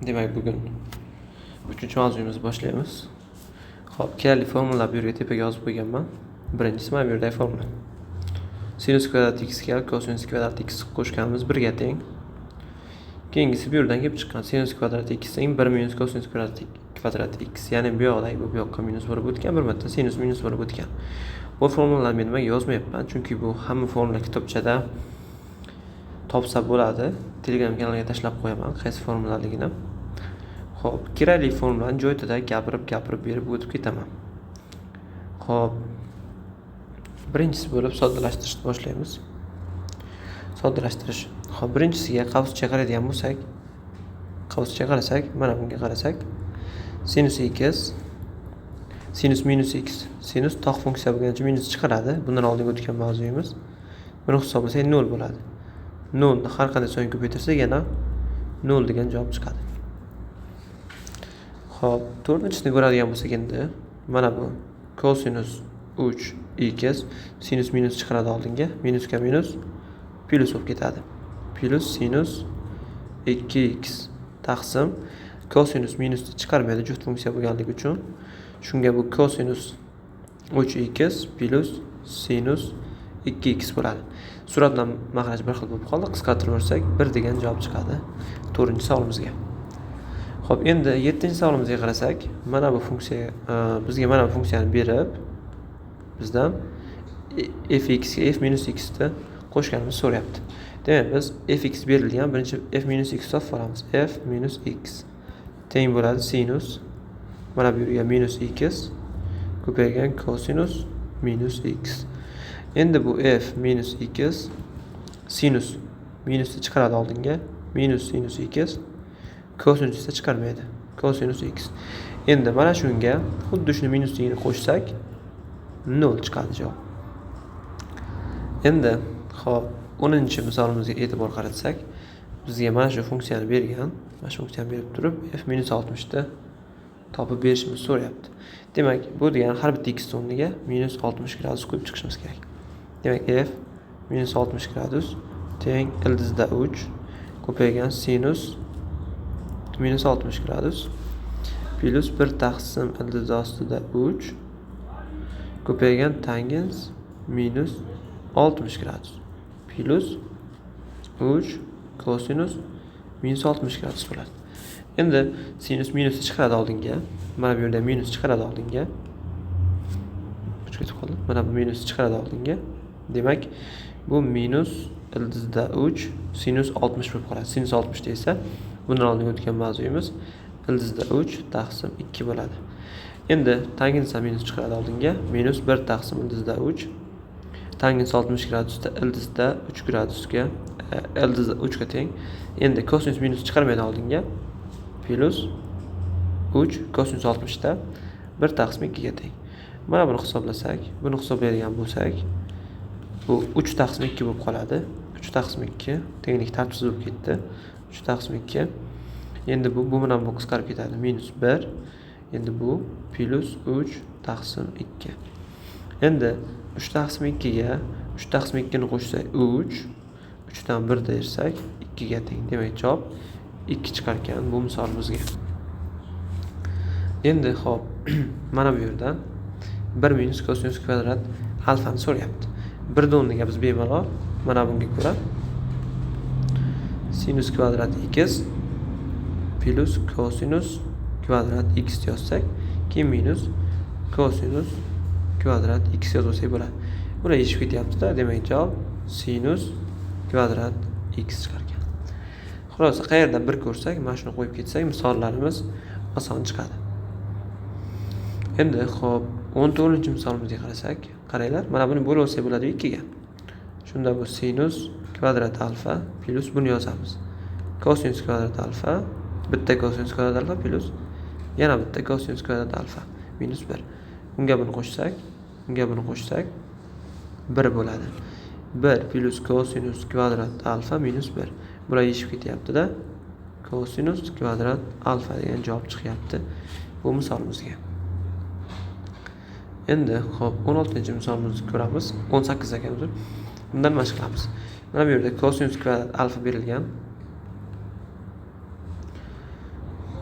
Demak, bugun 3-mavzuyimizni boshlaymiz. Xo'p, kerakli formulalar bu yerga tepaga yozib qo'yganman. Birinchisi mana bu yerdagi formula. Sinus kvadrat x ga kosinus kvadrat x qo'shganimiz 1 ga teng. Keyingisi bu yerdan kelib chiqqan sinus kvadrat x teng 1 minus kosinus kvadrat x. Ya'ni bu yoqdagi bu yoqqa minus bo'lib o'tgan, bir marta sinus minus bo'lib o'tgan. Bu formulalarni men nimaga yozmayapman? Chunki bu hamma formula kitobchada topsa bo'ladi. Telegram kanaliga tashlab qo'yaman qaysi formulaligini. Xo'p, kerakli formulani joyida gapirib berib o'tib ketaman. Xo'p, birinchisi bo'lib soddalashtirishni boshlaymiz. Soddalashtirish. Xo'p, birinchisiga qavscha qaraydigan bo'lsak, qavscha qarasak, mana bunga qarasak, sinus x, sinus minus x, sinus tog' funksiya bo'lgancha minus chiqaradi. Bundan oldin o'tgan mavzuyimiz. Buni hisoblasak 0 bo'ladi. 0 ni har qanday soni ko'paytirsak yana 0 degan javob chiqadi. Xo'p, to'rtinchisini ko'radigan bo'lsak endi, mana bu kosinus 3x sinus minus chiqaradi oldinga, minusga minus plus bo'lib ketadi. Plus sinus 2x taqsim kosinus minusni chiqarmaydi juft funksiya bo'lganligi uchun. Shunga bu kosinus 3x plus sinus 2x bo'ladi. Surat bilan mahraj bir xil bo'lib qoldi. Qisqartirib o'rsak 1 degan javob chiqadi 4-savolimizga. Xo'p, endi 7-savolimizga qarasak, mana bu funksiya bizga mana bu funksiyani berib, bizdan fx ga f minus x ni qo'shganimizni so'rayapti. Demak, biz fx berilgan, birinchi f minus x topib olamiz. F minus x teng bo'ladi sinus, mana bu yerga minus x ko'paygan kosinus minus x. Endi bu f minus x sinus minusni chiqaradi oldinga, minus sinus x kosinus esa chiqarmaydi. Kosinus x. Endi mana shunga xuddi shuni minusligini qo'shsak 0 chiqadi javob. Endi xo'p, 10-misolimizga e'tibor qaratsak, bizga mana shu funksiyani bergan, mana shu funksiyani berib turib f minus 60 ni topib berishimizni so'rayapti. Demak, bu degani har bitta x o'rniga minus 60 gradus qo'yib chiqishimiz kerak. Demak, f minus 60 gradus teng ildizda 3 ko'paygan sinus minus 60 gradus plus 1 taqsim ildiz ostida 3 ko'paygan tangens minus 60 gradus plus 3 kosinus minus 60 gradus bo'ladi. Endi sinus minusni chiqaradi oldinga. Mana bu yerda minus chiqaradi oldinga. Ketib qoldi. Mana bu minus chiqaradi oldinga. Demak, bu minus ildizda 3 sinus 60 bo'lib qoladi. Sinus 60 esa bundan oldin o'tgan mavzuyimiz ildizda 3 taqsim 2 bo'ladi. Endi tangens minus chiqaradi oldinga, minus 1 taqsim ildizda 3. Tangens 60 gradusda ildizda 3 gradusga, ildizda 3 ga teng. Endi kosinus minus chiqarmaydi oldinga, plus 3 kosinus 60 da 1 taqsim 2 ga teng. Mana buni hisoblasak, buni hisoblaydigan bo'lsak, bu 3 taqsim 2 bo'lib qoladi. 3 taqsim 2 tenglik tartibsiz bo'lib ketdi. 3 taqsim 2. Endi bu bilan bu qisqarib ketadi. Minus 1. Endi bu plus 3 taqsim 2. Endi 3 taqsim 2 ga 3 taqsim 2 ni qo'shsak 3. 3 dan 1 dersak 2 ga teng. Demak, javob 2 chiqar ekan bu misolimizga. Endi xo'p, mana bu yerdan 1 minus kosinus kvadrat alfani so'rayapti. 1 o'rniga biz bemalol mana bunga ko'ra sinus kvadrat x plus kosinus kvadrat x yozsak, keyin minus kosinus kvadrat x yozsak bo'ladi. Buni yechib ketyapti-da, demak javob sinus kvadrat x chiqar ekan. Xulosa, qayerdan bir ko'rsak, mana shuni qo'yib ketsak, misollarimiz oson chiqadi. Endi xo'p, 14-misolimizga qarasak, qaranglar, mana buni bo'lib olsak bo'ladi 2 ga. Shunda bu sinus kvadrat alfa plus buni yozamiz. Kosinus kvadrat alfa, bitta kosinus kvadrat alfa plus yana bitta kosinus kvadrat alfa minus 1. Bunga buni qo'shsak, bunga buni qo'shsak 1 bo'ladi. 1 plus kosinus kvadrat alfa minus 1. Bular yechib ketyapti-da. Kosinus kvadrat alfa degan javob chiqyapti bu misolimizga. Endi xo'p, 16-misolimizni ko'ramiz. 18 ekan o'zi. Bundan mashq qilamiz. Mana bu yerda kosinus kvadrat alfa berilgan.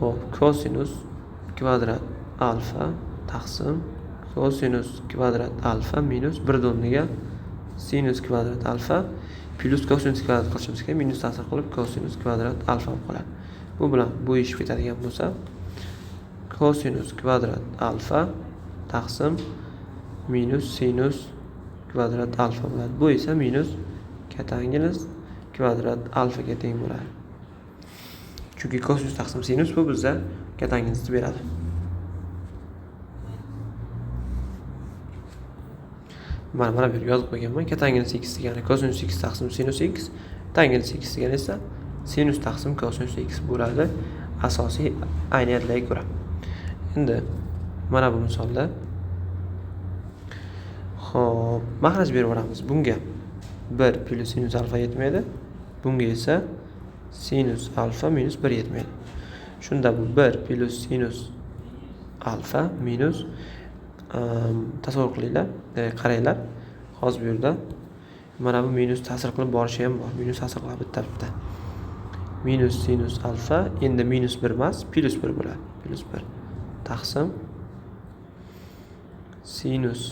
Xo'p, kosinus kvadrat alfa taqsim kosinus kvadrat alfa minus 1/2 sinus kvadrat alfa plus kosinus kvadrat qilishimiz kerak. Minus ta'sir qilib kosinus kvadrat alfa bo'lib qoladi. Bu bilan bu ish ketadigan bo'lsa, kosinus kvadrat alfa taqsim minus sinus kvadrat alfa bo'ladi. Bu esa minus katangiz kvadrat alfaga teng bo'ladi. Chunki kosinus taqsim sinus bu bizga katangizni beradi. Mana bu yerga yozib qo'yganman. Katangiz x degani kosinus x taqsim sinus x, tangens x degani esa sinus taqsim kosinus x bo'ladi. Asosiy ayniyatlarga ko'ra. Endi mana bu misolda xo'p, mahraj berib yuboramiz. Bunga 1 plus sinus alfa yetmaydi. Bunga esa sinus alfa minus 1 yetmaydi. Shunda bu 1 plus sinus alfa minus tasavvur qilinglar, qaranglar. Hozir bu yerda mana bu minus ta'sir qilib borishi ham bor. Minus ta'sir qilib bitta. Minus sinus alfa endi minus 1 emas, plus 1 bo'ladi. Plus 1 taqsim sinus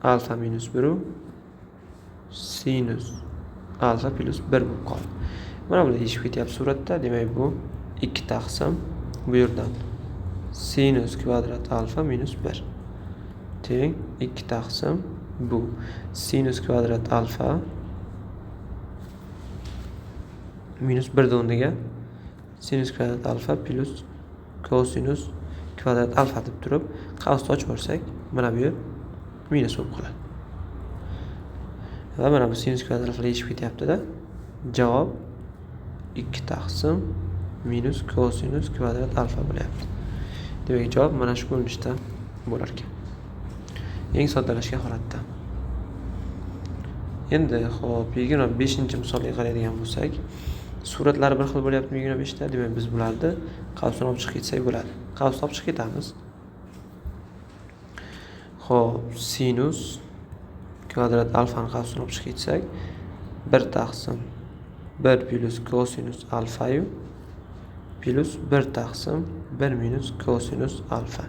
alfa minus 1 sinus alfa plus 1 bo'lib qoldi. Mana bular eshib ketyapti suratda. Demak bu 2 taqsim bu yerdan sinus kvadrat alfa minus 1 teng 2 taqsim bu sinus kvadrat alfa minus 1/2 sinus kvadrat alfa plus kosinus kvadrat alfa deb turib qavsni ochib olsak, mana bu yer minus bo'lib qoladi. Va mana bu sinus kvadrat alfa eshib ketyapti-da. Javob 2 taqsim minus kosinus kvadrat alfa bo'lyapti. Demak, javob mana shu ko'rinishda bo'lar ekan. Eng soddalashgan holatda. Endi xo'p, 25-misolga qaraydigan bo'lsak, suratlari bir xil bo'lyapti 25 ta. Demak, biz bularni qavsini olib chiqib ketsak bo'ladi. Qavsni olib chiqib ketamiz. Xo'p, sinus kvadrat alfani qavsini olib chiqib ketsak, 1 taqsim 1 plus kosinus alfa yu plus 1 taqsim 1 minus kosinus alfa.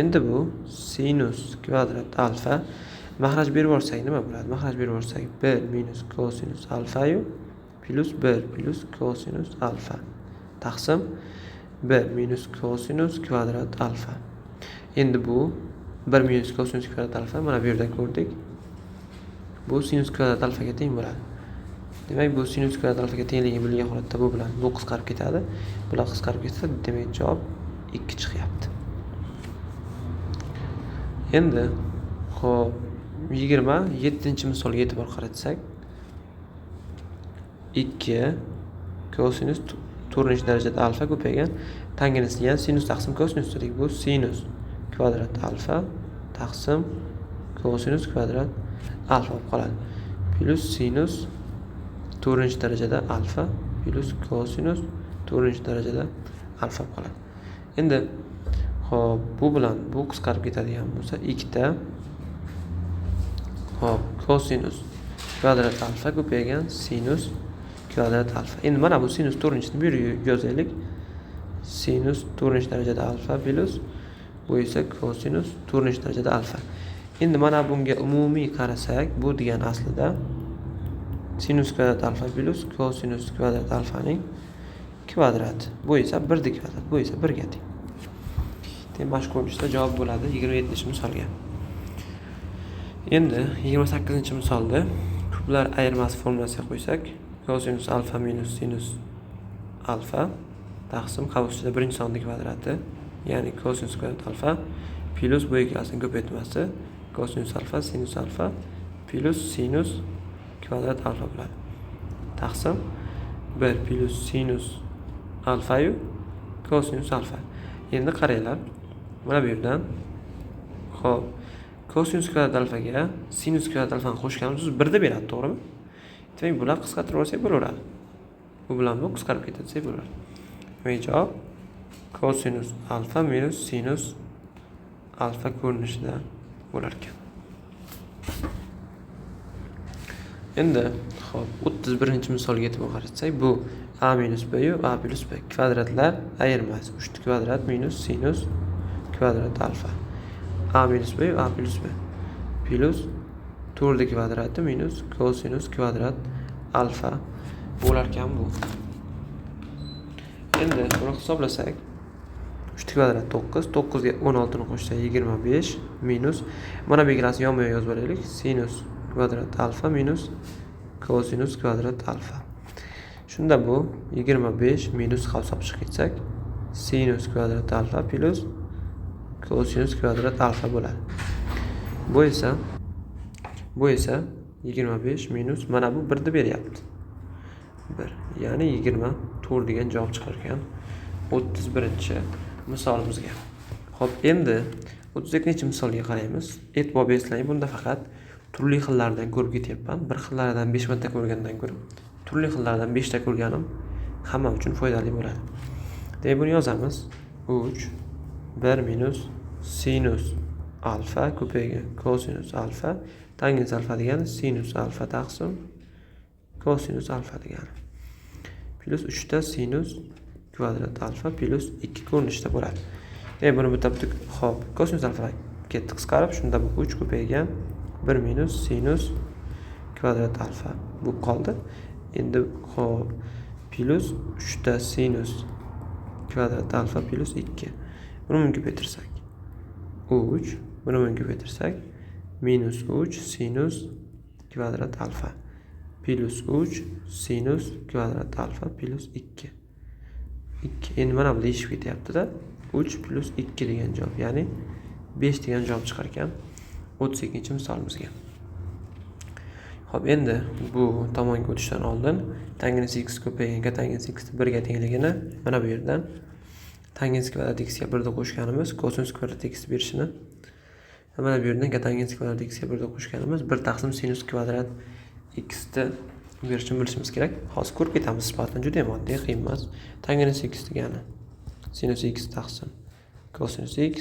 Endi bu sinus kvadrat alfa mahraj berib olsak nima bo'ladi? Mahraj berib olsak 1 minus kosinus alfa yu plus 1 plus kosinus alfa taqsim 1 minus kosinus kvadrat alfa. Endi bu 1 minus kosinus kvadrat alfa mana bu yerda ko'rdik. Bu sinus kvadrat alfaga teng bo'ladi. Demak, bu sinus kvadrat alfaga tengligi bo'lgan holatda bu bilan bu qisqarib ketadi. Bular qisqarib ketsa, demak javob 2 chiqyapti. Endi xo'p, 27-misolga e'tibor qaratsak, 2 kosinus 4-darajada alfa ko'paygan tangens degani sinus taqsim kosinus dedik. Bu sinus kvadrat alfa taqsim kosinus kvadrat alfa bo'lib qoladi. Plus sinus 4-darajada alfa plus kosinus 4-darajada alfa bo'lib qoladi. Endi xo'p, bu bilan bu qisqarib ketadigan bo'lsa, 2 ta xo'p, kosinus kvadrat alfa ko'paygan sinus kvadrat alfa. Endi mana bu sinus 4-ni bu yerga yozaylik. Sinus 4-darajada alfa plus bu esa kosinus 4-darajada alfa. Endi mana bunga umumiy qarasak, bu degan aslida sinus kvadrat alfa plus kosinus kvadrat alfaning kvadrati. Bu esa 1 kvadrat, bu esa 1 ga teng. Mana shu ko'rinishda javob bo'ladi 27-misolga. Endi 28-misolda kublar ayirmasi formulasiga qo'ysak, kosinus alfa minus sinus alfa taqsim qavsida birinchi sonning kvadrati, ya'ni kosinus kvadrat alfa plus bu ikkalasining ko'paytmasi kosinus alfa sinus alfa plus sinus kvadrat alfa bo'ladi. Taqsim 1 plus sinus alfa yu kosinus alfa. Endi qaranglar. Mana bu yerdan xo'p, kosinus kvadrat alfaga sinus kvadrat alfani qo'shganimiz 1 deb beradi, to'g'rimi? Demak, bular qisqartirib olsak bo'laveradi. Bu bilan bu qisqarib ketsa bo'laveradi. Demak, javob kosinus alfa minus sinus alfa ko'rinishida bo'lar ekan. Endi xo'p, 31-misolga e'tibor qaratsak, bu a minus b-yu a plus b. Kvadratlar ayirmasi. 3 kvadrat minus sinus kvadrat alfa. A minus b-yu a plus b. Plus 4 kvadrati minus kosinus kvadrat alfa bo'larkan bu. Endi buni hisoblasak 3 kvadrat 9, 9 ga 16 ni qo'shsak 25 minus mana bu ikkalasini yonma-yon yozib olaylik. Sinus kvadrat alfa minus kosinus kvadrat alfa. Shunda bu 25 minus hisob chiqib ketsak sinus kvadrat alfa plus kosinus kvadrat alfa bo'ladi. Bu esa 25 minus mana bu 1 deb beryapti. 1. Ya'ni 24 degan javob chiqar ekan 31-misolimizga. Xo'p, endi 32-misolga qaraymiz. E'tibor bersanglar, bunda faqat turli xillardan ko'rib ketyapman. Bir xillaridan 5 marta ko'rgandan ko'ra turli xillardan 5 ta ko'rganim hamma uchun foydali bo'ladi. Demak, buni yozamiz. 3 1 minus sinus alfa ko'paygan kosinus alfa tangens alfa degani sinus alfa taqsim kosinus alfa degani. Plus 3 ta sinus kvadrat alfa plus 2 ko'rinishda bo'ladi. Buni bitta xo'p, kosinus alfa ketdi qisqarib, shunda bu 3 ko'paygan 1 minus sinus kvadrat alfa bu qoldi. Endi xo'p, plus 3 ta sinus kvadrat alfa plus 2. Buni mumkin ko'paytirsak 3, buni mumkin ko'paytirsak minus 3 sinus kvadrat alfa plus 3 sinus kvadrat alfa plus 2. 2. Endi mana bu deyishib ketyapti-da. 3 plus 2 degan javob, ya'ni 5 degan javob chiqar ekan 32-misolimizga. Xo'p, endi bu tomonga o'tishdan oldin tangens x ko'paygan tangens x 1 ga tengligini mana bu yerdan tangens kvadrat x ga 1 da qo'shganimiz kosinus kvadrat x berishini mana bu yerdan tangens kvadrat x ga 1 da qo'shganimiz 1 taqsim sinus kvadrat x ni berishini bilishimiz kerak. Hozir ko'rib ketamiz isbotini, juda ham oddiy, qiyin emas. Tangens x degani sinus x taqsim kosinus x,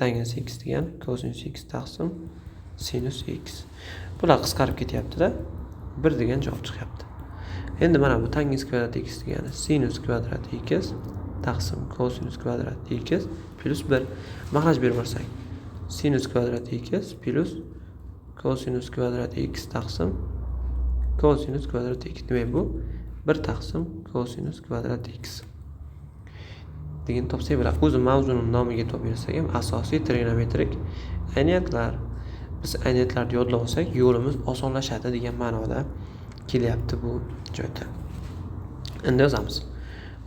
tangens x degani kosinus x taqsim sinus x. Bular qisqarib ketyapti-da, 1 degan javob chiqyapti. Endi mana bu tangens kvadrat x degani sinus kvadrat x taqsim kosinus kvadrat x plus 1. Mahraj berib olsak, sinus kvadrat x plus kosinus kvadrat x taqsim kosinus kvadrat x. Demak, bu 1 taqsim kosinus kvadrat x degan topsak bo'ladi. O'zi mavzuning nomiga e'tibor bersak ham asosiy trigonometrik ayniyatlar. Biz ayniyatlarni yodlab olsak, yo'limiz osonlashadi degan ma'noda kelyapti bu joyda. Endi yozamiz.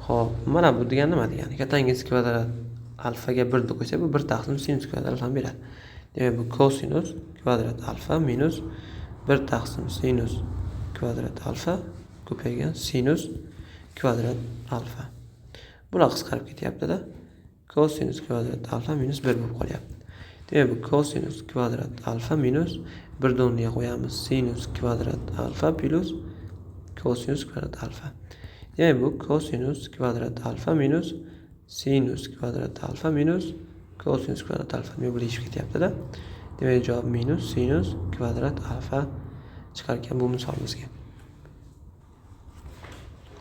Xo'p, mana bu degani nima degani? Tangens kvadrat alfaga 1 deb qo'ysak, bu 1 taqsim sinus kvadrat alfa beradi. Demak, bu kosinus kvadrat alfa minus 1 taqsim sinus kvadrat alfa ko'paygan sinus kvadrat alfa. Bular qisqarib ketyapti-da. Kosinus kvadrat alfa minus 1 bo'lib qolyapti. Demak, bu kosinus kvadrat alfa minus 1 ni o'rniga qo'yamiz sinus kvadrat alfa plus kosinus kvadrat alfa. Demak, bu kosinus kvadrat alfa minus sinus kvadrat alfa minus kosinus kvadrat alfa. Demak, bu deyishib ketyapti-da. Demak, javob minus sinus kvadrat alfa chiqar ekan bu misolimizga.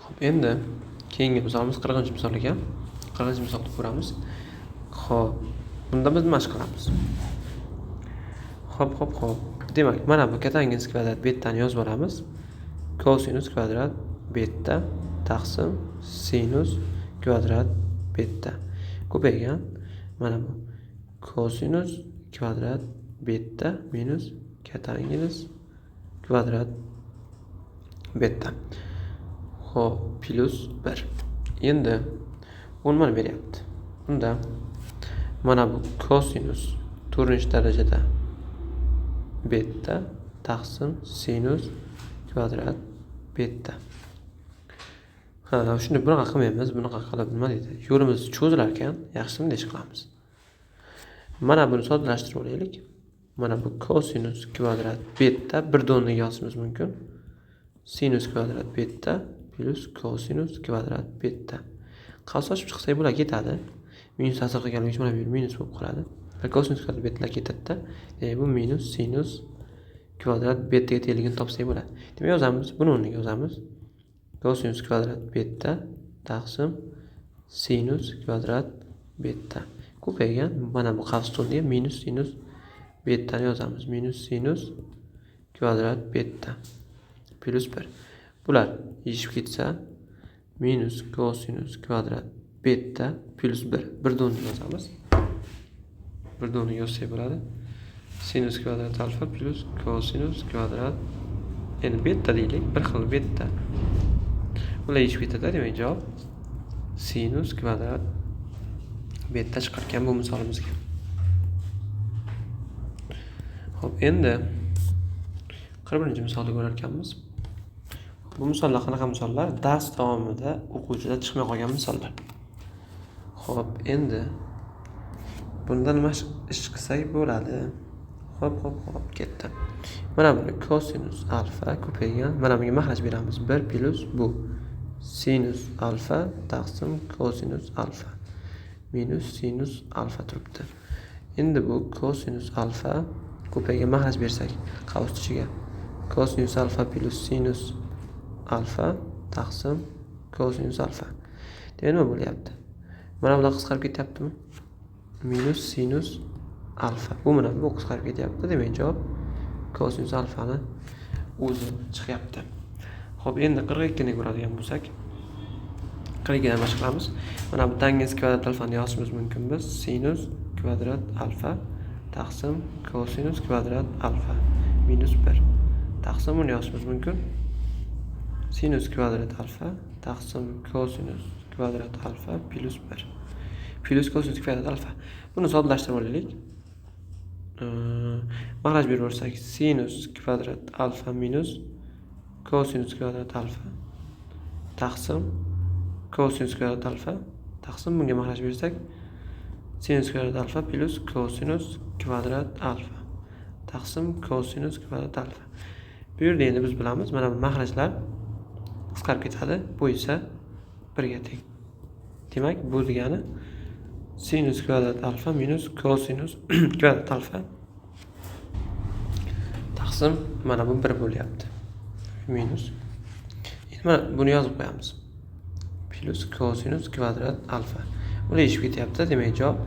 Xo'p, endi keyingi misolimiz 40-misol ekan. 40-misolni ko'ramiz. Xo'p, bunda biz nima qilamiz? Xo'p. Demak, mana bu tangens kvadrat betani yozib olamiz. Kosinus kvadrat beta taqsim sinus kvadrat beta ko'paygan mana bu kosinus kvadrat beta minus tangens kvadrat beta. Xo'p, plus 1. Endi bu nimani beryapti? Bunda mana bu kosinus 4-darajada beta taqsim sinus kvadrat beta. Shuni bunaqa qilmaymiz, bunaqa qilib nima deydi? Yo'limiz cho'zilar ekan, yaxshi bunday qilamiz. Mana buni soddalashtirib olaylik. Mana bu kosinus kvadrat beta 1 ni o'rniga yozishimiz mumkin. Sinus kvadrat beta plus kosinus kvadrat beta. Qasochib chiqsak bular ketadi. Minus ta'sir qilgan uchun mana bu minus bo'lib qoladi. Kosinus kvadrat beta ketadi-da. Bu minus sinus kvadrat betaga tengligini topsak bo'ladi. Demak, yozamiz. Buni o'rniga yozamiz. kosinus kvadrat beta taqsim sinus kvadrat beta. Ko'paygan mana bu qavs to'ldiga minus sinus betani yozamiz. Minus sinus kvadrat beta plus 1. Bular yechib ketsa minus kosinus kvadrat beta plus 1. Bir donni yozamiz. Bir donni yozsak bo'ladi. Sinus kvadrat alfa plus kosinus kvadrat endi beta deylik, bir xil beta. Bular yechib ketadi, demak javob sinus kvadrat beta chiqargan bu misolimizga. Xo'p, endi 41-misolni ko'rar ekanmiz. Bu misollar qanaqa misollar? Dars davomida o'quvchida chiqmay qolgan misollar. Xo'p, endi bunda nima ish qilsak bo'ladi? Xo'p, ketdi. Mana buni kosinus alfa ko'paygan. Mana bunga mahraj beramiz. 1 plus bu sinus alfa taqsim kosinus alfa minus sinus alfa turibdi. Endi bu kosinus alfa ko'paygan mahraj bersak, qavs ichiga kosinus alfa plus sinus alfa taqsim kosinus alfa. Demak, nima bo'lyapti? Mana bular qisqarib ketyaptimi? Minus sinus alfa. Bu bilan bu qisqarib ketyapti. Demak, javob kosinus alfani o'zi chiqyapti. Xo'p, endi 42 ni ko'radigan bo'lsak, 42 dan boshlaymiz. Mana bu tangens kvadrat alfani yozishimiz mumkin biz. Sinus kvadrat alfa taqsim kosinus kvadrat alfa minus 1. Taqsim buni yozishimiz mumkin. Sinus kvadrat alfa taqsim kosinus kvadrat alfa plus 1. Plus kosinus kvadrat alfa. Buni soddalashtirib olaylik. Mahraj berib o'rsak, sinus kvadrat alfa minus kosinus kvadrat alfa taqsim kosinus kvadrat alfa taqsim bunga mahraj bersak, sinus kvadrat alfa plus kosinus kvadrat alfa taqsim kosinus kvadrat alfa. Bu yerda endi biz bilamiz, mana bu mahrajlar qisqarib ketadi, bu esa 1 ga teng. Demak, bu degani sinus kvadrat alfa minus kosinus kvadrat alfa taqsim mana bu 1 bo'lyapti. Minus. Endi mana buni yozib qo'yamiz. Plus kosinus kvadrat alfa. Ular yechib ketyapti. Demak, javob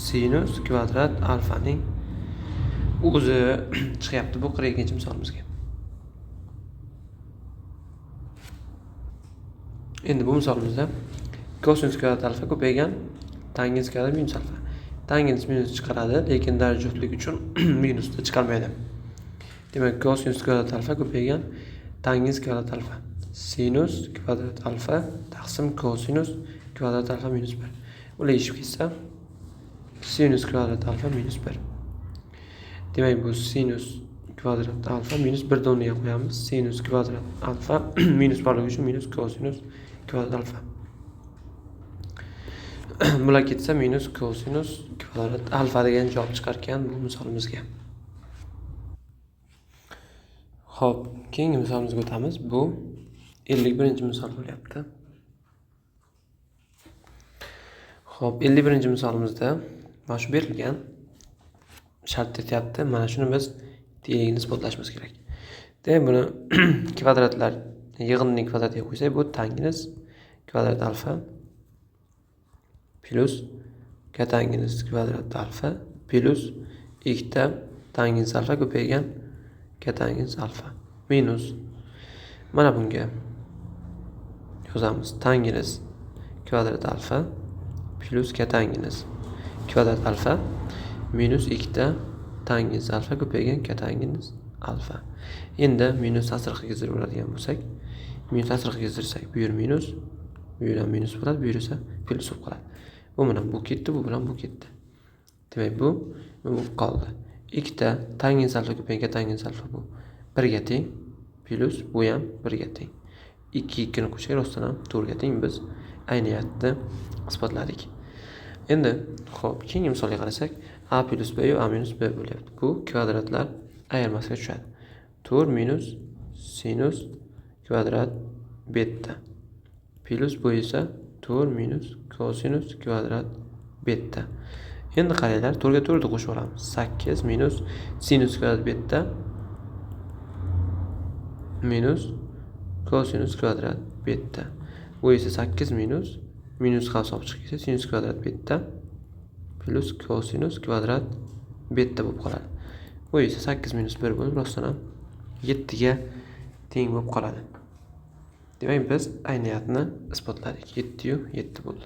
sinus kvadrat alfaning o'zi chiqyapti bu 42-misolimizga. Endi bu misolimizda kosinus kvadrat alfa ko'paygan tangens kvadrat minus alfa. Tangens minus chiqaradi, lekin daraj juftlik uchun minusni chiqarmaydi. Demak, kosinus kvadrat alfa ko'paygan tangens kvadrat alfa. Sinus kvadrat alfa taqsim kosinus kvadrat alfa minus 1. Ular yechib ketsa sinus kvadrat alfa minus 1. Demak, bu sinus kvadrat alfa minus 1 o'rniga qo'yamiz. Sinus kvadrat alfa minus borligi uchun minus kosinus kvadrat alfa. Bular ketsa minus kosinus kvadrat alfa degan javob chiqargan bu misolimizga. Xo'p, keyingi misolimizga o'tamiz. Bu 51-misol bo'lyapti. Xo'p, 51-misolimizda mana shu berilgan shart etyapti. Mana shuni biz tengligini isbotlashimiz kerak. Demak, buni kvadratlar yig'inining kvadratiga qo'ysak, bu tangens kvadrat alfa plus katangens kvadrat alfa plus ikkita tangens alfa ko'paygan katangens alfa minus mana bunga yozamiz tangens kvadrat alfa plus katangens kvadrat alfa minus ikkita tangens alfa ko'paygan katangens alfa. Endi minus asriqqa keltirib oladigan bo'lsak, minus asriqqa keltirsak, bu yer minus, bu yer ham minus bo'ladi, bu yer esa plus bo'lib qoladi. Bu bilan bu ketdi, bu bilan bu ketdi. Demak, bu qoldi. Ikkita tangens alfa ko'paygan katangens alfa bu 1 ga teng plus bu ham 1 ga teng. 2 ni qo'shsak, rostdan ham 4 ga teng. Biz ayniyatni isbotladik. Endi, xo'p, keyingi misolga qarasak, a plus b a minus b bo'lyapti. Bu kvadratlar ayirmasiga tushadi. 4 minus sinus kvadrat beta plus bu esa 4 minus kosinus kvadrat beta. Endi qaranglar, 4 ga 4 ni qo'shib olamiz. 8 minus sinus kvadrat beta minus kosinus kvadrat beta. Bu esa 8 minus qavs olib chiqib ketsa sinus kvadrat beta plus kosinus kvadrat beta bo'lib qoladi. Bu esa 8 minus 1 bo'lib rostdan ham 7 ga teng bo'lib qoladi. Demak, biz ayniyatni isbotladik. 7 yu 7 bo'ldi.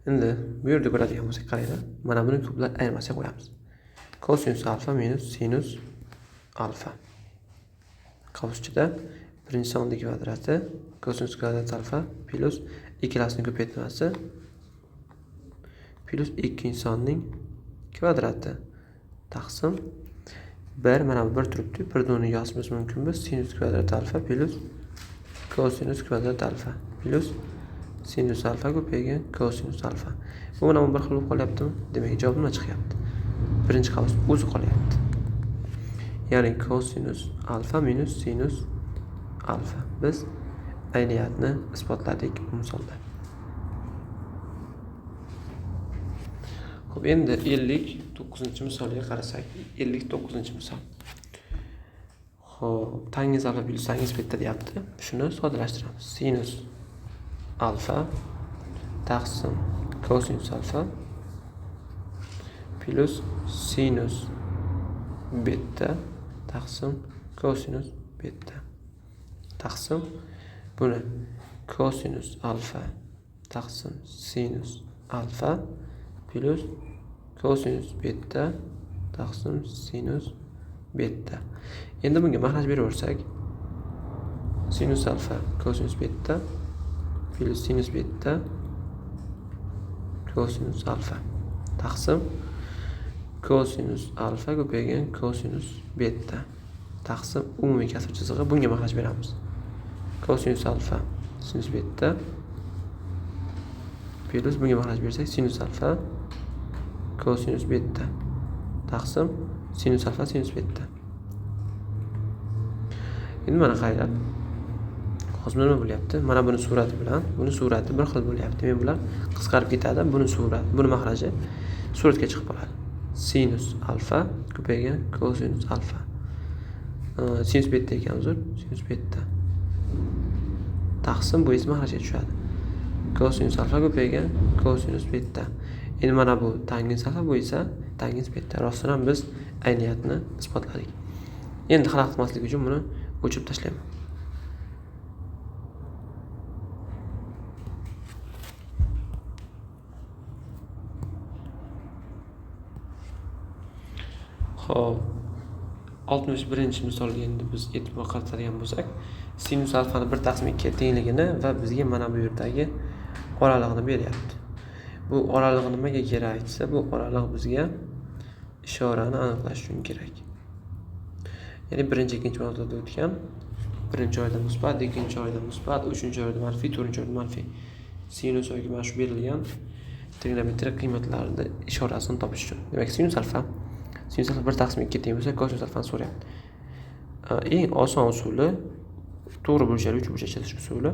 Endi bu yerda ko'radigan bo'lsak, qaranglar. Mana buni ko'plar ayirmasiga qo'yamiz. Kosinus alfa minus sinus alfa. Qavs ichida birinchi sonning kvadrati kosinus kvadrat alfa plus ikkalasining ko'paytmasi plus ikkinchi sonning kvadrati taqsim 1. Mana bu 1 turibdi. 1 ni yozishimiz mumkinmi? Sinus kvadrat alfa plus kosinus kvadrat alfa plus sinus alfa ko'paygan kosinus alfa. Bu mana bu bir xil bo'lib qolyaptimi? Demak, javob nima chiqyapti? Birinchi qavs o'zi qolyapti. Ya'ni kosinus alfa minus sinus alfa. Biz ayniyatni isbotladik bu misolda. Xo'p, endi 59-misolga qarasak, 59-misol. Xo'p, tangiz alfa plus tangiz beta deyapti. Shuni soddalashtiramiz. Sinus alfa taqsim kosinus alfa plus sinus beta taqsim kosinus beta taqsim buni kosinus alfa taqsim sinus alfa plus kosinus beta taqsim sinus beta. Endi bunga mahraj beraversak, sinus alfa kosinus beta plus sinus beta kosinus alfa taqsim kosinus alfa ko'paygan kosinus beta taqsim umumiy kasr chizig'i. Bunga mahraj beramiz. Kosinus alfa sinus beta plus bunga mahraj bersak sinus alfa kosinus beta taqsim sinus alfa sinus beta. Endi mana qaranglar. Hozir nima bo'lyapti? Mana buni surati bilan buni surati bir xil bo'lyapti. Demak, bular qisqarib ketadi. Buni surati, buni mahraji suratga chiqib qoladi. Sinus alfa ko'paygan kosinus alfa. Sinus beta ekan, uzr. Sinus beta taqsim bu esa mahrajga tushadi. Kosinus alfa ko'paygan kosinus beta. Endi mana bu tangens alfa, bu esa tangens beta. Rostdan ham biz ayniyatni isbotladik. Endi xalaqit qilmaslik uchun buni o'chirib tashlayman. Xo'p, 61-misolga endi biz e'tibor qaratadigan bo'lsak, sinus alfani 1 taqsim 2 ga tengligini va bizga mana bu yerdagi oralig'ini beryapti. Bu oralig' nimaga kerak desa, bu oraliq bizga ishorani aniqlash uchun kerak. Ya'ni birinchi, ikkinchi mavzuda o'tgan, birinchi oyda musbat, ikkinchi oyda musbat, uchinchi oyda manfiy, to'rtinchi oyda manfiy sinus yoki mana shu berilgan trigonometrik qiymatlarni ishorasini topish uchun. Demak, sinus alfa 1 taqsim 2 teng bo'lsa, kosinus alfani so'rayapti. Eng oson usuli to'g'ri burchakli 3 burchak chizish usuli.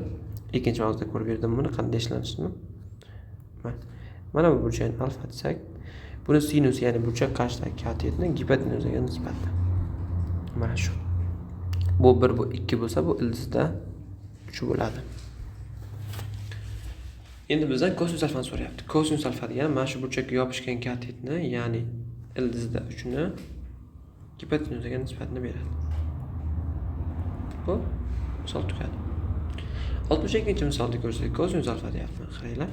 Ikkinchi mavzuda ko'rib berdim buni qanday ishlanishini. Mana bu burchakni alfa desak, buni sinus, ya'ni burchak qarshidagi katetni gipotenuzaga nisbatan. Mana shu. Bu 1, bu 2 bo'lsa, bu ildizda 3 bo'ladi. Endi bizdan kosinus alfani so'rayapti. Kosinus alfa degani mana shu burchakka yopishgan katetni, ya'ni ildizda 3 ni gipotenuzaga nisbatini beradi. Bu misol tugadi. 62-misolda ko'rsak, kosinus alfa deyapman. Qaranglar.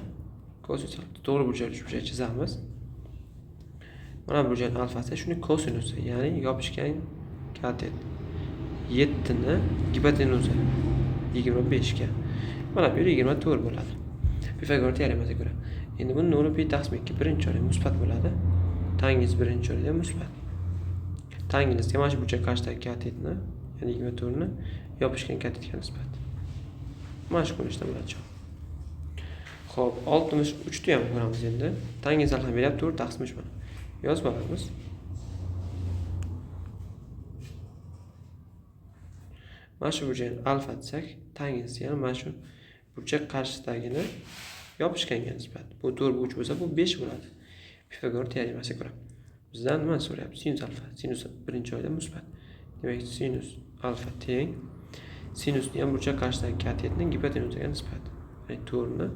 Kosinus alfa to'g'ri burchakli 3 burchak chizamiz. Mana bu burchakning alfasi shuni kosinusi, ya'ni yopishgan katet 7 ni gipotenuza 25 ga. Mana bu 24 bo'ladi. Pifagor teoremasiga ko'ra. Endi buni 0 pi taqsim 2 birinchi o'rinda musbat bo'ladi. Tangens birinchi o'rinda musbat. Tangensga mana shu burchak qarshidagi katetni, ya'ni 24 ni yopishgan katetga nisbat. Mana shu ko'rinishda bo'ladi. Xo'p, 63 ni ham ko'ramiz endi. Tangens alfa beryapti, 4 taqsim 3 mana. Yozib olamiz. Mana shu burchakni alfa desak, tangens yana mana shu burchak qarshidagini yopishganga nisbat. Bu 4 bu 3 bo'lsa, bu 5 bo'ladi. Pifagor teoremasiga ko'ra. Bizdan nima so'rayapti? Sinus alfa. Sinus birinchi oyda musbat. Demak, sinus alfa teng sinusni ham burchak qarshidagi katetni gipotenuzaga nisbati. Ya'ni 4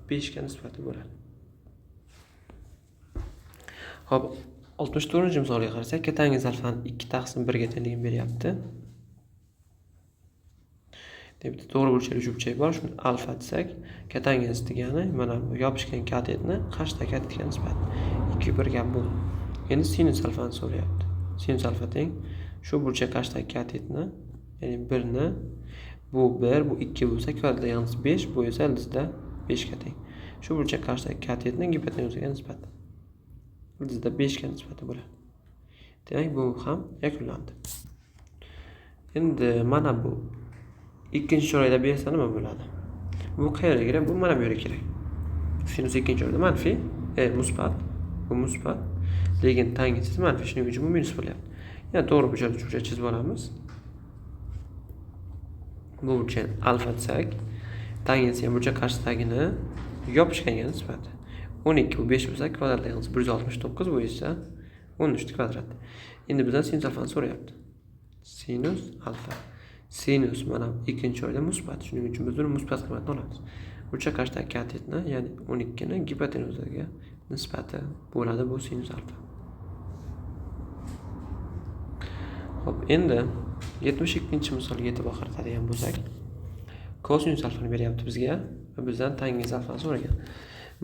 5 ga nisbati bo'ladi. Xo'p, 64-misolga qarasak, katangiz alfani 2 taqsim 1 ga tengligini beryapti. Bitta to'g'ri burchak uchburchak bor, shuni alfa desak, katangiz degani mana bu yopishgan katetni qarshidagi katetga nisbati. 2 1 gap bo'ldi. Endi sinus alfani so'rayapti. Sinus alfa teng shu burchak qarshidagi katetni, ya'ni 1 ni bu 1, bu 2 bo'lsa, kvadratlayamiz 5, bu esa ildizda 5 ga teng. Shu burchak qarshidagi katetni gipotenuzaga nisbati. Ildizda 5 ga nisbati bo'ladi. Demak, bu ham yakunlandi. Endi mana bu ikkinchi chorakda bersa nima bo'ladi? Bu qayerga kerak? Bu mana bu yerga kerak. Sinus ikkinchi chorakda manfiy, musbat, bu musbat, lekin tangentsi manfiy, shuning uchun bu minus bo'lyapti. Yana to'g'ri burchak uchburchak chizib olamiz. Bu burchak alfa desak, tangentsi ham burchak qarshisidagini yopishganga nisbati. 12 bu 5 bo'lsa, kvadratlayamiz 169, bu esa 13 kvadrat. Endi bizdan sinus alfani so'rayapti. Sinus alfa. Sinus mana ikkinchi chorakda musbat, shuning uchun biz uni musbat qiymatini olamiz. Burchak qarshidagi katetni, ya'ni 12 ni gipotenuzaga nisbati bo'ladi bu sinus alfa. Xo'p, endi 72-misolga e'tibor qaratadigan bo'lsak, kosinus alfani beryapti bizga va bizdan tangens alfani so'ragan.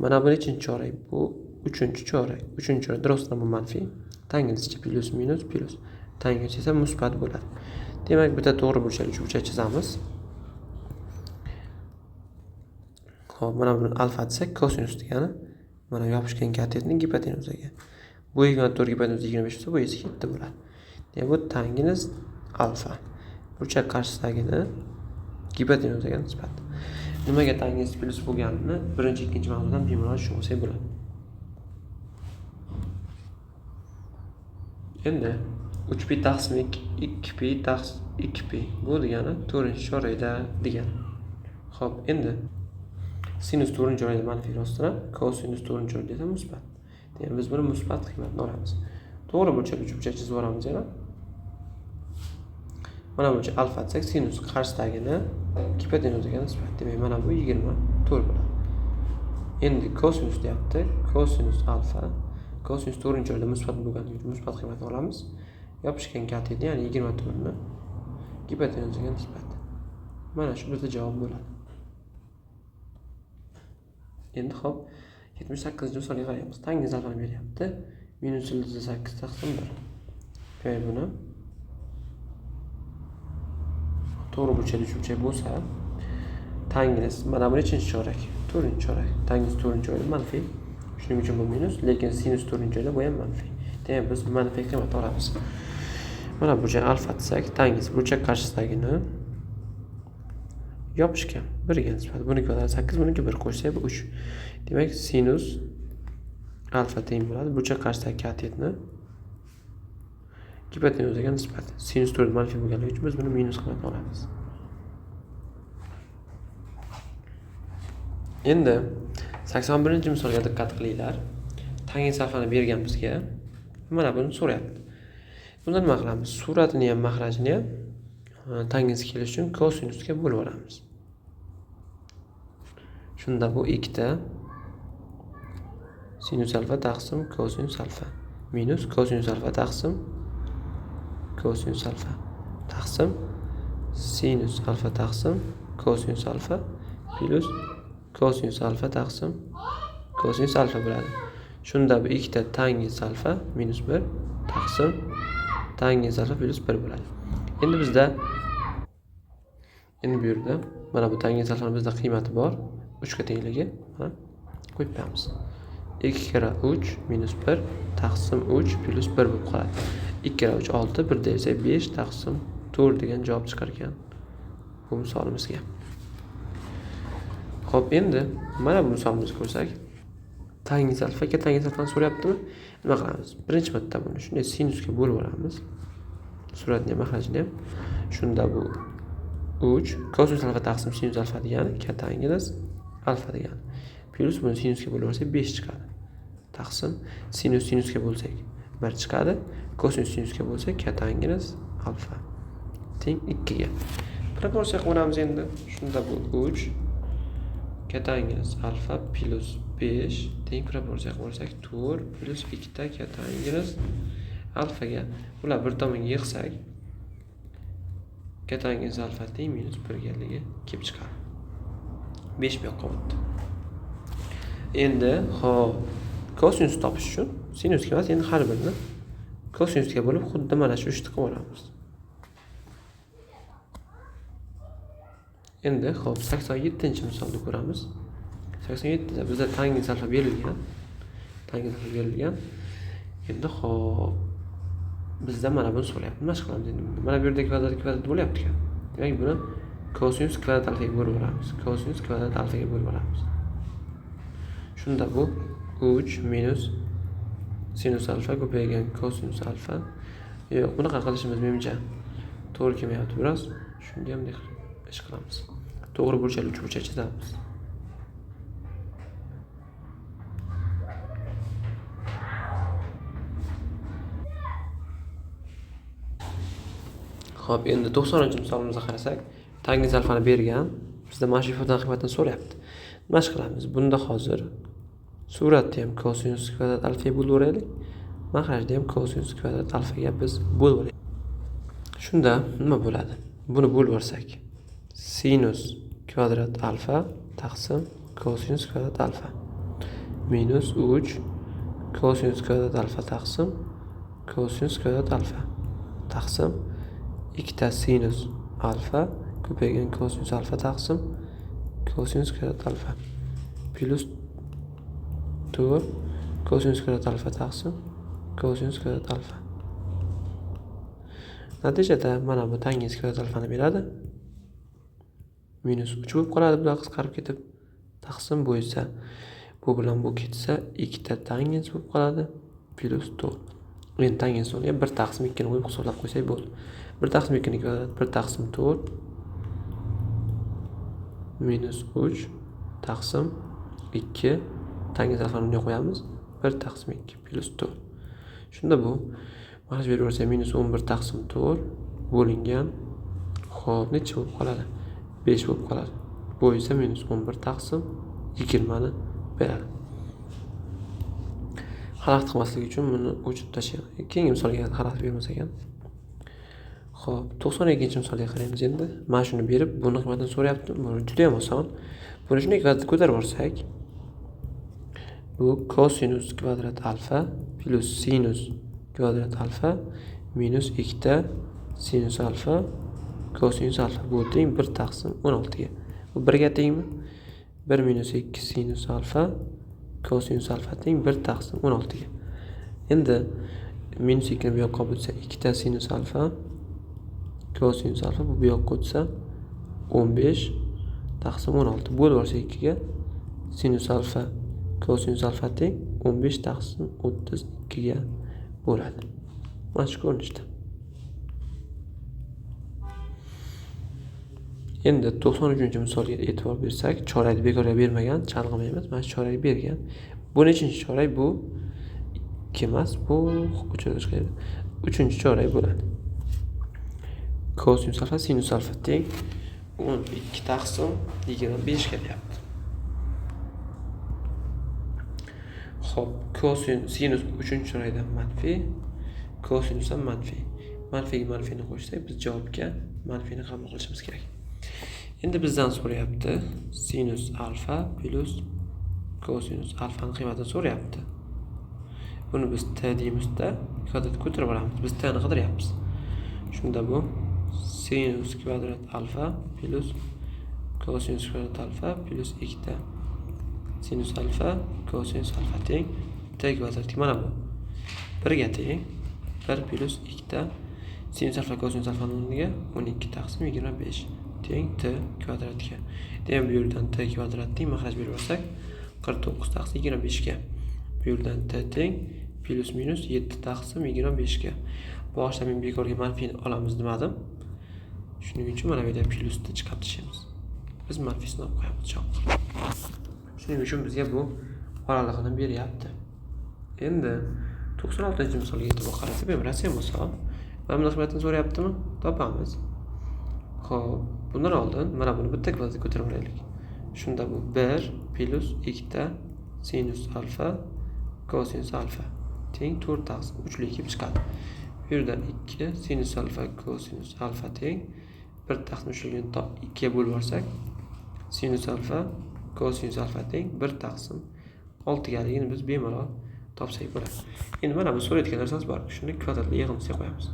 Mana bu nechinchi chorak? Bu 3-chorak. 3-chorak drostdan bu manfiy, tangenscha plus minus plus, tangens esa musbat bo'ladi. Demak, bitta to'g'ri burchak uchburchak chizamiz. Xo'p, mana buni alfa desak, kosinus degani mana yopishgan katetning gipotenuzaga. Bu 24 gipotenuz 25 bo'lsa, bu esa 7 bo'ladi. Demak, bu tangens alfa. Burchak qarshisidagini gipotenuzaga nisbat. Nimaga tangens plus bo'lganini birinchi, ikkinchi mavzudan bemalol tushunsak bo'ladi. Endi 3pi taqsim 2pi taqsim 2pi bu degani 4-chorakda degani. Xo'p, endi sinus 4-chorakda manfiy rostini, kosinus 4-chorakda esa musbat. Demak, biz buni musbat qiymatini olamiz. To'g'ri burchak uchburchak chizib olamiz yana. Mana bu alfa desak, sinus qarshisidagini gipotenuzaga nisbat. Demak, mana bu 24 bo'ladi. Endi kosinus deyapti. Kosinus alfa, kosinus 4-chorakda musbat bo'lganligi uchun musbat qiymatini olamiz. Yopishgan katetni, ya'ni 24 ni gipotenuzaga nisbat. Mana shu bizda javob bo'ladi. Endi xo'p, 78-misolga qaraymiz. Tangens alfani beryapti. Minus ildizda 8 taqsim 1. Demak, buni to'g'ri burchak uchburchak bo'lsa, tangens mana bu nechinchi chorak? 4-chorak. Tangens 4-chorakda manfiy. Shuning uchun bu minus, lekin sinus 4-chorakda bu ham manfiy. Demak, biz manfiy qiymat olamiz. Mana burchak alfa desak, tangens burchak qarshisidagini yopishgan 1 ga nisbat. Buniki 8, buniki 1 qo'shsak bu 3. Demak, sinus alfa teng bo'ladi burchak qarshidagi katetni gipotenuzaga nisbat. Sinus 4 manfiy bo'lganligi uchun biz buni minus qiymatini olamiz. Endi 81-misolga diqqat qilinglar. Tangens alfani bergan bizga. Mana buni so'rayapti. Bunda nima qilamiz? Suratini ham, mahrajini ham tangens kelish uchun kosinusga bo'lib olamiz. Shunda bu 2 ta sinus alfa taqsim kosinus alfa minus kosinus alfa taqsim kosinus alfa taqsim sinus alfa taqsim kosinus alfa plus kosinus alfa taqsim kosinus alfa bo'ladi. Shunda bu 2 ta tangens alfa minus 1 taqsim tangens alfa plus 1 bo'ladi. Endi bizda bu yerda mana bu tangens alfani bizda qiymati bor. 3 ga tengligi mana qo'yib qo'yamiz. 2 kira 3 minus 1 taqsim 3 plus 1 bo'lib qoladi. 2 kira 3 6, 1 desa 5 taqsim 4 degan javob chiqar ekan bu misolimizga. Xo'p, endi mana bu misolimizni ko'rsak, tangens alfaga tangens alfani so'rayaptimi? Nima qilamiz? Birinchi marta buni shunday sinusga bo'lib olamiz. Suratni ham, mahrajini ham. Shunda bu 3 kosinus alfa taqsim sinus alfa degani katangens alfa degani. Plus buni sinusga bo'lib olsak 5 chiqadi. Taqsim sinus sinusga bo'lsak 1 chiqadi. Kosinus sinusga bo'lsak katangens alfa teng 2 ga. proporsiya qilamiz endi. Shunda bu 3 katangimiz alfa plus 5 teng proporsiya qilsak 4 plus 2 ta katangimiz alfaga. Ular bir tomonga yig'sak katangimiz alfa teng minus 1 galigi kelib chiqadi. 5 bu yoqqa o'tdi. Endi hop kosinus topish uchun sinusga emas, endi har birini kosinusga bo'lib xuddi mana shu ishni qilib olamiz. Endi hop 87-misolni ko'ramiz. 87 da bizda tangens alfa berilgan. Endi hop bizda mana buni so'rayapti. Nima qilamiz endi? Mana bu yerda kvadrat bo'lyapti-ku. Demak, buni kosinus kvadrat alfaga bo'lib olamiz. Kosinus kvadrat alfaga bo'lib olamiz. Shunda bu 3 minus sinus alfa ko'paygan kosinus alfa. Yo'q, bunaqa qilishimiz menimcha to'g'ri kelmayapti biroz. Shunga ham ish qilamiz. To'g'ri burchak uch burchak chizamiz. Xo'p, endi 90-misolimizga qarasak, tangens alfani bergan, bizda mana shu ifodaning qiymatini so'rayapti. Nima qilamiz? Bunda hozir suratda ham kosinus kvadrat alfaga bo'lib o'raylik. Mahrajda ham kosinus kvadrat alfaga biz bo'lib o'raylik. Shunda nima bo'ladi? Buni bo'lib o'rsak, sinus kvadrat alfa taqsim kosinus kvadrat alfa minus 3 kosinus kvadrat alfa taqsim kosinus kvadrat alfa taqsim 2 ta sinus alfa ko'paygan kosinus alfa taqsim kosinus kvadrat alfa plus 4 kosinus kvadrat alfa taqsim kosinus kvadrat alfa. Natijada mana bu tangens kvadrat alfani beradi. Minus 3 bo'lib qoladi, bular qisqarib ketib. Taqsim bo'yicha bu bilan bu ketsa 2 ta tangens bo'lib qoladi plus 4. Endi tangens o'rniga 1 taqsim 2 ni qo'yib hisoblab qo'ysak bo'ldi. 1 taqsim 2 ni kvadrat 1 taqsim 4 minus 3 taqsim 2 tangens alfani unga qo'yamiz. 1 taqsim 2 plus 4. Shunda bu mana berib o'rsa minus 11 taqsim 4 bo'lingan. Xo'p, necha bo'lib qoladi? 5 bo'lib qoladi. Bu esa minus 11 taqsim 20 ni beradi. Xalaqit qilmaslik uchun buni o'chirib tashlaymiz. Keyingi misolga xalaqit bermas ekan. Xo'p, 92-misolga qaraymiz endi. Mana shuni berib, buni qiymatini so'rayapti. Bu juda ham oson. Buni shunday ko'tarib olsak, bu kosinus kvadrat alfa plus sinus kvadrat alfa minus 2 ta sinus alfa kosinus alfa bu teng 1 taqsim 16 ga. Bu 1 ga tengmi? 1 minus 2 sinus alfa kosinus alfa teng 1 taqsim 16 ga. Endi minus 2 ni bu yoqqa olib o'tsa 2 ta sinus alfa kosinus alfa bu yoqqa o'tsa 15 taqsim 16 bo'lib olsa 2 ga sinus alfa kosinus alfa teng 15 taqsim 32 ga bo'ladi. Mana shu ko'rinishda. Endi 93-misolga e'tibor bersak, chorakni bekorga bermagan, chalg'imaymiz. Mana shu chorak bergan. Bu nechinchi chorak? Bu 2 emas, bu 3-chorak bo'ladi. Kosinus alfa sinus alfa teng 12 taqsim 25 ga deyapti. Xo'p, sinus 3-chorakdan manfiy, kosinus ham manfiy. Manfiyni qo'shsak, biz javobga manfiyni qabul qilishimiz kerak. Endi bizdan so'rayapti sinus alfa plus kosinus alfani qiymatini so'rayapti. Buni biz t deymizda, kvadrat ko'tarib olamiz. Biz t ni qidiryapmiz. Shunda bu sinus kvadrat alfa plus kosinus kvadrat alfa plus 2 ta sinus alfa kosinus alfa teng t kvadrat. Mana bu 1 ga teng 1 plus 2 ta sinus alfa kosinus alfani o'rniga 12 taqsim 25 teng t kvadratga. Demak, bu yerdan t kvadrat teng mahraj berib olsak 49 taqsim 25 ga. Bu yerdan t teng plus minus 7 taqsim 25 ga. Boshida men bekorga manfiyni olamiz demadim. Shuning uchun mana bu yerda plusni chiqarib tashlaymiz. Biz manfiysini olib qo'yamiz choq. Shuning uchun bizga bu oralig'ini beryapti. Endi 96-misolga e'tibor qarasak, bu ham rasm oson. Mana buni qiymatini so'rayaptimi? Topamiz. Xo'p, bundan oldin mana buni bitta kvadratga ko'tarib olaylik. Shunda bu 1 plus 2 sinus alfa kosinus alfa teng 4 taqsim 3 kelib chiqadi. Bu yerdan 2 sinus alfa kosinus alfa teng 1 taqsim 3 ni 2 ga bo'lib olsak sinus alfa kosinus alfa teng 1 taqsim 6 galigini biz bemalol topsak bo'ladi. Endi mana bu so'rayotgan narsamiz bor. Shuni kvadratli yig'indisiga qo'yamiz.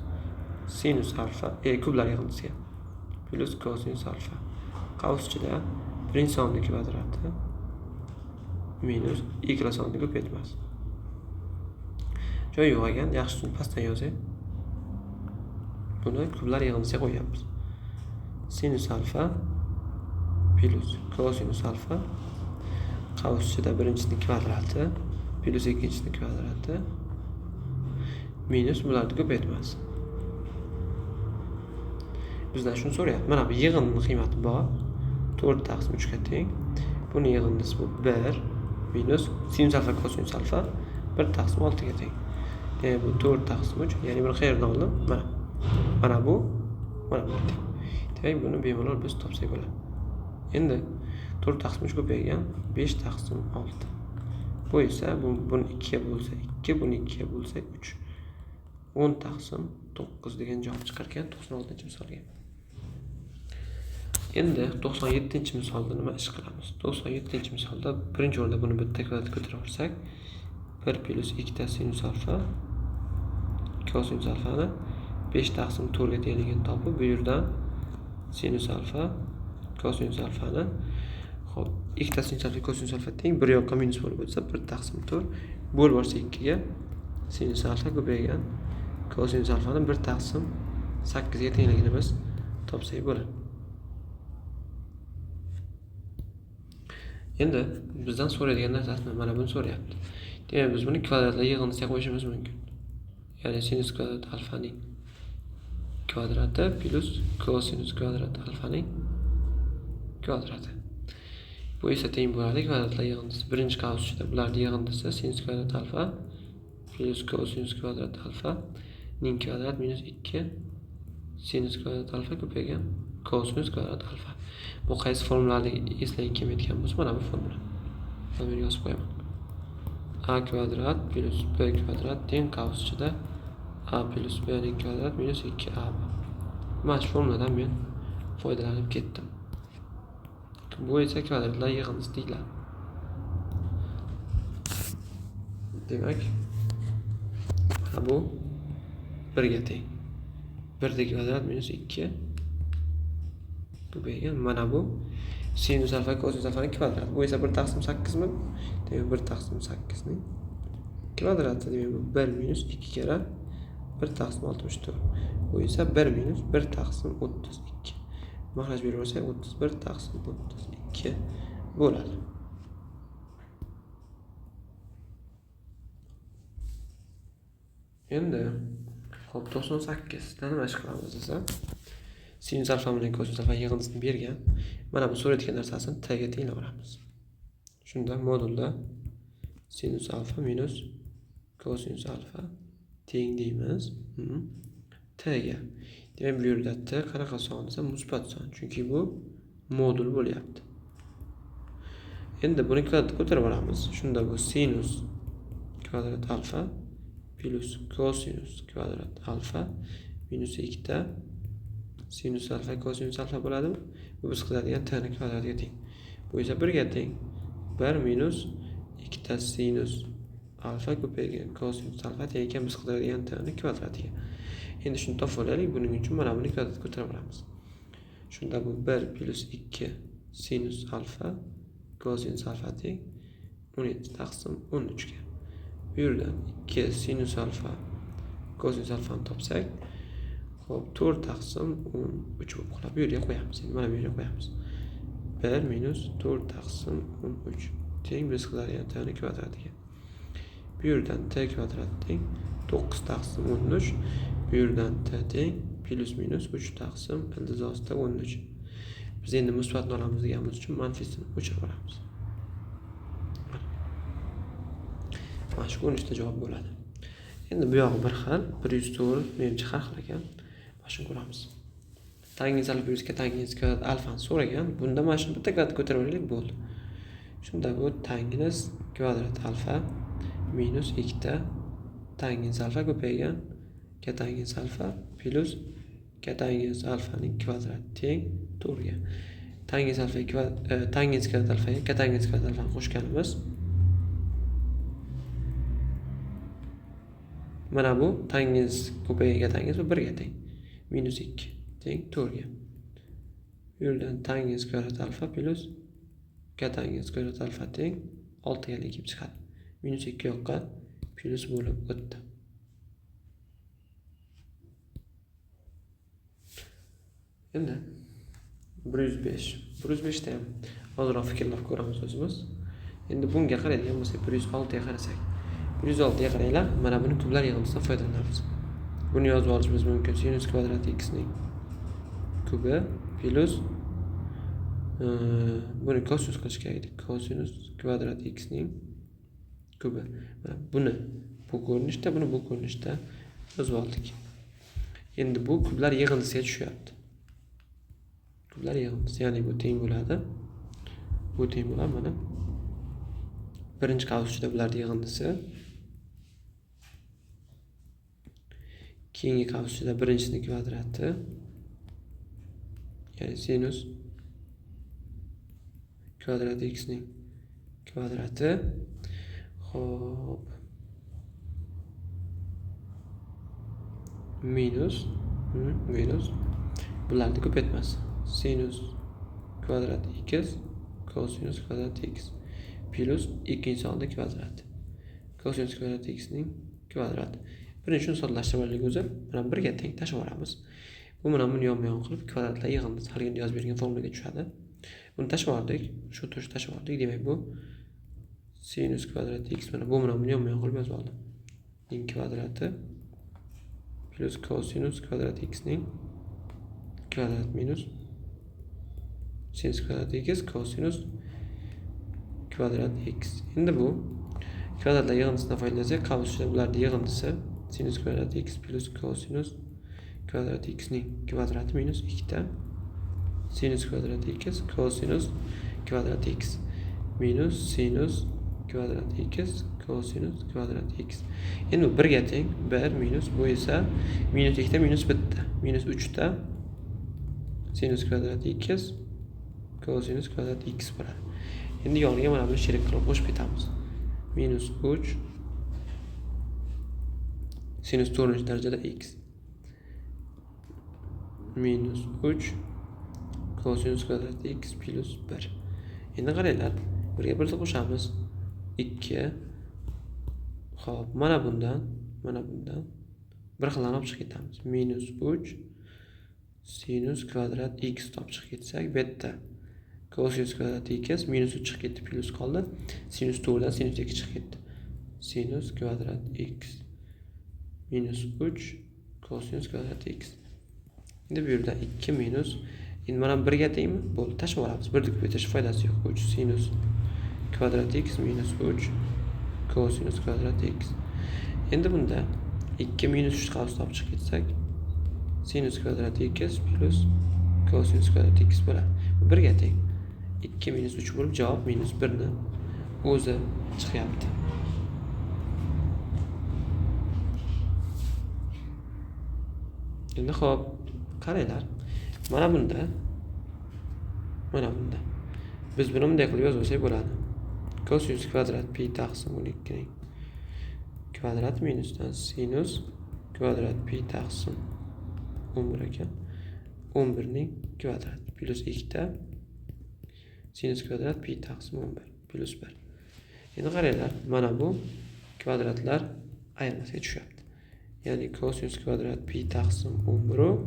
Sinus alfa kublar yig'indisiga plus kosinus alfa qavs ichida birinchi sonning kvadrati minus ikkala sonning ko'paytmasi. Joy yo'q ekan, yaxshi pastdan yozay. Buni kublar yig'indisiga qo'yamiz. Sinus alfa plus kosinus alfa qavs ichida birinchisining kvadrati plus ikkinchisining kvadrati minus bularni ko'paytmasi. Bizdan shuni so'rayapti. Mana bu yig'inning qiymati bor. 4 taqsim 3 ga teng. Buni yig'indisi bu 1 minus sinus alfa kosinus alfa 1 taqsim 6 ga teng. Ya'ni bu 4 taqsim 3. Ya'ni buni qayerdan oldim? Mana bu teng. Demak, buni bemalol biz topsak bo'ladi. Endi 4 taqsim 3 ko'paygan 5 taqsim 6. Bu esa buni 2 ga bo'lsa 2, buni 2 ga bo'lsa 3. 10 taqsim 9 degan javob chiqar ekan 96-misolga. Endi 97-misolda nima ish qilamiz? 97-misolda birinchi o'rinda buni bitta kvadratga ko'tarib olsak 1 plus 2 sinus alfa kosinus alfani 5 taqsim 4 ga tengligini topib, bu yerdan sinus alfa kosinus alfani xo'p 2 sinus alfa kosinus alfa teng, bir yoqqa minus bo'lib o'tsa 1 taqsim 4 bo'lib olsa 2 ga sinus alfa ko'paygan kosinus alfani 1 taqsim 8 ga tengligini biz topsak bo'ladi. Endi bizdan so'raydigan narsasi mana buni so'rayapti. Demak, biz buni kvadratli yig'indisiga qo'yishimiz mumkin. Ya'ni sinus kvadrat alfaning kvadrati plus kosinus kvadrat alfaning kvadrati. Bu esa teng bo'ladi kvadratli yig'indisi. Birinchi qavs ichida bularning yig'indisi sinus kvadrat alfa plus kosinus kvadrat alfa ning kvadrat minus 2 sinus kvadrat alfa ko'paygan kosinus kvadrat alfa. Bu qaysi formulani eslagim kelmayotgan bo'lsa, mana bu formula. Mana buni yozib qo'yaman. A kvadrat plus B kvadrat teng qavs ichida A plus B ning kvadrat minus 2A. Mana shu formuladan men foydalanib ketdim. Bu esa kvadratlar yig'indisi deyiladi. Demak, mana bu 1 ga teng. 1 kvadrat minus 2 ko'paygan. Mana bu sinus alfa kosinus alfaning kvadrati. Bu esa 1 taqsim 8 mi? Demak, 1 taqsim 8 ning kvadrati. Demak, bu 1 minus 2 kara 1 taqsim 64. Bu esa 1 minus 1 taqsim 32. Maxraj berib olsak 31 taqsim 32 bo'ladi. Endi hop 98 dan nima ish qilamiz desa, sinus alfa bilan kosinus alfa yig'indisini bergan. Mana bu so'rayotgan narsasini t ga tenglab olamiz. Shunda modulda sinus alfa minus kosinus alfa teng deymiz t ga. Demak, bu yerda t qanaqa son desa musbat son, chunki bu modul bo'lyapti. Endi buni kvadratga ko'tarib olamiz. Shunda bu sinus kvadrat alfa plus kosinus kvadrat alfa minus 2 sinus alfa kosinus alfa bo'ladimi? Bu biz qiladigan t ning kvadratiga teng. Bu esa 1 ga teng. 1 minus 2 sinus alfa ko'paygan kosinus alfa teng ekan biz qiladigan t ning kvadratiga. Endi shuni topib olaylik. Buning uchun mana buni kvadratga ko'tarib olamiz. Shunda bu 1 plus 2 sinus alfa kosinus alfa teng 17 taqsim 13 ga. Bu yerdan 2 sinus alfa kosinus alfani topsak, xo'p 4 taqsim 13 bo'lib qoladi. Bu yerga qo'yamiz. Endi mana bu yerga qo'yamiz. 1 minus 4 taqsim 13 teng biz qiladigan t ning kvadratiga. Bu yerdan t kvadrat teng 9 taqsim 13. Bu yerdan t teng plus minus 3 taqsim ildizosida 13. Biz endi musbatni olamiz deganimiz uchun manfisini o'chirib olamiz. Mana shu ko'rinishda javob bo'ladi. Endi bu yog'i bir xil, 104 menimcha har xil ekan. Mana shuni ko'ramiz. Tangens alfa plyusga tangens kvadrat alfani so'ragan. Bunda mana shuni bitta kvadrat ko'tarib olaylik bo'ldi. Shunda bu tangens kvadrat alfa minus 2 ta tangens alfa ko'paygan katangens alfa plus katangens alfaning kvadrati teng 4 ga. Tangens alfa tangens kvadrat alfaga katangens kvadrat alfani qo'shganimiz mana bu tangens ko'paygan katangens bu 1 ga teng. Minus 2 teng 4 ga. Bu yerdan tangens kvadrat alfa plus katangens kvadrat alfa teng 6 ga kelib chiqadi. Minus 2 yoqqa plus bo'lib o'tdi. Endi 105 da ham ozroq fikrlab ko'ramiz o'zimiz. Endi bunga qaraydigan bo'lsak 106 ga qarasak. 106 ga qaranglar, mana buni kublar yig'indisidan foydalanamiz. Buni yozib olishimiz mumkin. Sinus kvadrat x ning kubi plus buni kosinus qilish kerak edi. Kosinus kvadrat x ning kubi. Mana buni bu ko'rinishda, buni bu ko'rinishda yozib oldik. Endi bu kublar yig'indisiga tushyapti. Kublar yig'indisi, ya'ni bu teng bo'ladi. Bu teng bo'ladi mana. Birinchi qavs ichida bularning yig'indisi. Keyingi qavs ichida birinchisining kvadrati. Ya'ni sinus kvadrat x ning kvadrati. Xo'p. Minus bularni ko'paytmasi. Sinus kvadrat x kosinus kvadrat x plus ikkinchi sonning kvadrati. Kosinus kvadrat x ning kvadrati. Birinchini soddalashtirib olaylik o'zi. Mana 1 ga teng tashib yuboramiz. Bu bilan buni yonma-yon qilib kvadratlar yig'indisi haliginda yozib bergan formulaga tushadi. Buni tashib yubordik. Shu turda tashib yubordik. Demak bu sinus kvadrat x mana bu bilan buni yonma-yon qilib yozib oldim. Ning kvadrati plus kosinus kvadrat x ning kvadrat minus sinus kvadrat x kosinus kvadrat x. Endi bu kvadratlar yig'indisidan foydalansak, qavs ichida bularning yig'indisi sinus kvadrat x plus kosinus kvadrat x ning kvadrati minus 2 ta sinus kvadrat x kosinus kvadrat x minus sinus kvadrat x kosinus kvadrat x. Endi bu 1 ga teng 1 minus bu esa minus 2 ta minus 1 ta minus 3 ta sinus kvadrat x kosinus kvadrat x bo'ladi. Endi yoniga mana buni sherik qilib qo'shib ketamiz. Minus 3 sinus 4 darajada x minus 3 kosinus kvadrat x plus 1. Endi qaranglar, birga birga qo'shamiz. 2. Xo'p, mana bundan bir xildan olib chiqib ketamiz. Minus 3 sinus kvadrat x olib chiqib ketsak, bu yerda kosinus kvadrat x minus 3 chiqib ketdi, plus qoldi. Sinus 4 dan sinus 2 chiqib ketdi. Sinus kvadrat x minus 3 kosinus kvadrat x. Endi bu yerda 2 minus endi mana 1 ga tengmi? Bo'ldi, tashib olamiz. 1 ni ko'paytirish foydasi yo'q. 3 sinus kvadrat x minus 3 kosinus kvadrat x. Endi bunda 2 minus 3 qavsni olib chiqib ketsak, sinus kvadrat x plus kosinus kvadrat x bo'ladi. Bu 1 ga teng. 2 minus 3 bo'lib javob minus 1 ni o'zi chiqyapti. Endi xo'p, qaranglar. Mana bunda biz buni bunday qilib yozib olsak bo'ladi. Kosinus kvadrat pi taqsim 12 ning kvadrat minusdan sinus kvadrat pi taqsim 11 ekan. 11 ning kvadrat plus 2 ta sinus kvadrat pi taqsim 11 plus 1. Endi qaranglar, mana bu kvadratlar ayirmasiga tushyapti. Ya'ni kosinus kvadrat pi taqsim 11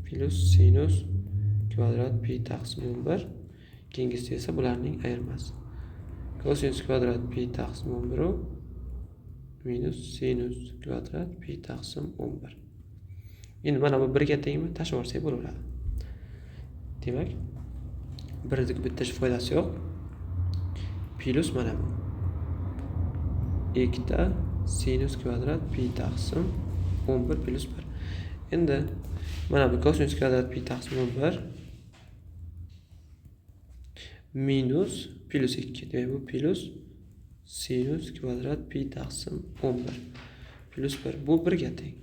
plus sinus kvadrat pi taqsim 11. Keyingisi esa bularning ayirmasi. Kosinus kvadrat pi taqsim 11 minus sinus kvadrat pi taqsim 11. Endi mana bu 1 ga tengmi? Tashib yuborsak bo'laveradi. Demak, birdek bitta foydasi yo'q. Plus mana bu. 2 ta sinus kvadrat pi taqsim 11 plus 1. Endi Mana bu kosinus kvadrat pi taqsim 11 minus plus 2. Demak bu plus sinus kvadrat pi taqsim 11 plus 1. Bu 1 ga teng.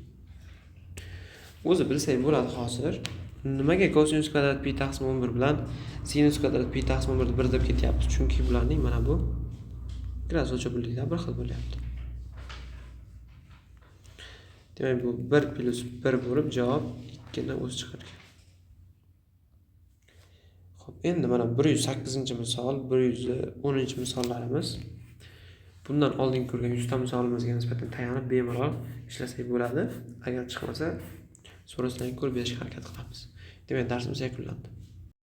O'zi bilsak bo'ladi hozir. Nimaga kosinus kvadrat pi taqsim 11 bilan sinus kvadrat pi taqsim 11 ni 1 deb ketyapmiz? Chunki bularning mana bu grazocha birliklar bir xil bo'lyapti. Demak bu 1 plus 1 bo'lib javob 2 ni o'zi chiqargan. Xo'p, endi mana 108-misol, 110-misollarimiz. Bundan oldin ko'rgan 100 ta misolimizga nisbatan tayanib bemalol ishlasak bo'ladi. Agar chiqmasa, so'rasdan ko'rib berishga harakat qilamiz. Demak, darsimiz yakunlandi.